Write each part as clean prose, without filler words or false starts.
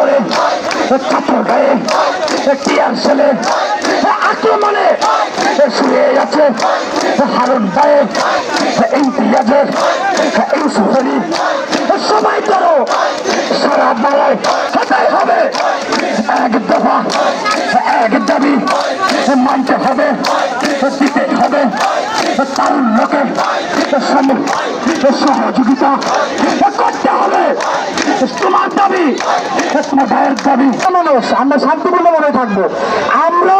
করে ছাত্র গায়ে টিয়ার ছেলে আক্রমণে শুয়ে আছে হারুন গায়ে ইমতিয়াজের ইউসুফ আলী সবাই করো সারা বাংলায় হতেই হবে এক দফা এক দাবি মানতে হবে দিতে হবে তারুণ্যকে সহযোগিতা করতে হবে তোমার দাবি তোমার ভাইয়ের দাবি মানুষ আমরা শান্তিপূর্ণ মনে থাকবো আমরা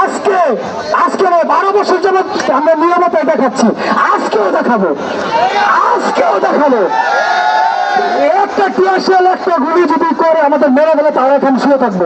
আজকে 12 বছর যাবত আমরা নিয়মতায় দেখাচ্ছি আজকেও দেখাবো একটা টিয়াশাল একটা গুলি যদি করে আমাদের মেরে গেলে তারা এখন শুয়ে থাকবো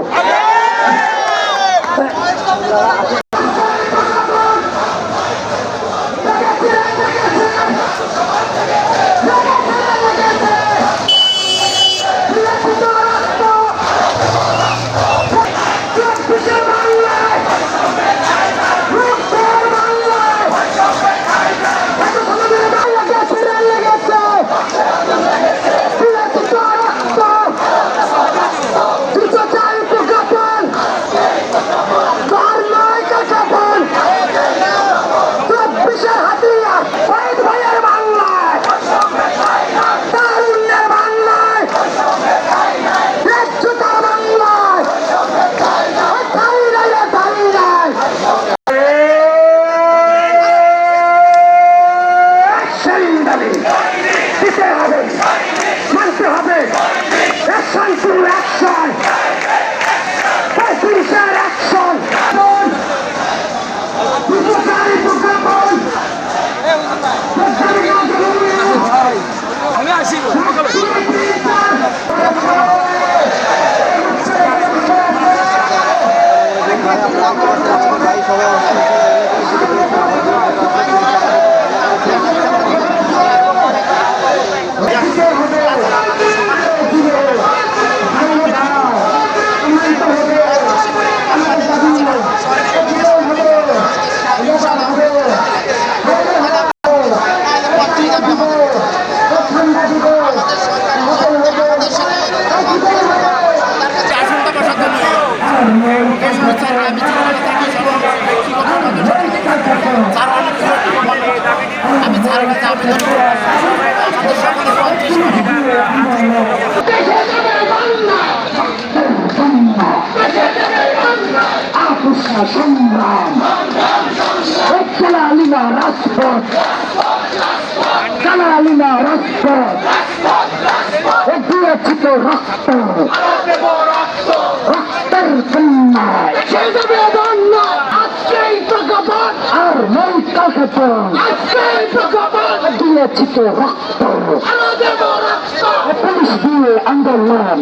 সংগ্রাম কালালিনা রাজপথ দিয়েছিল রক্ত রক্তের বন্যায় আর নেই কাকে দিয়েছিল রক্ত পুলিশ দিয়ে আন্দোলন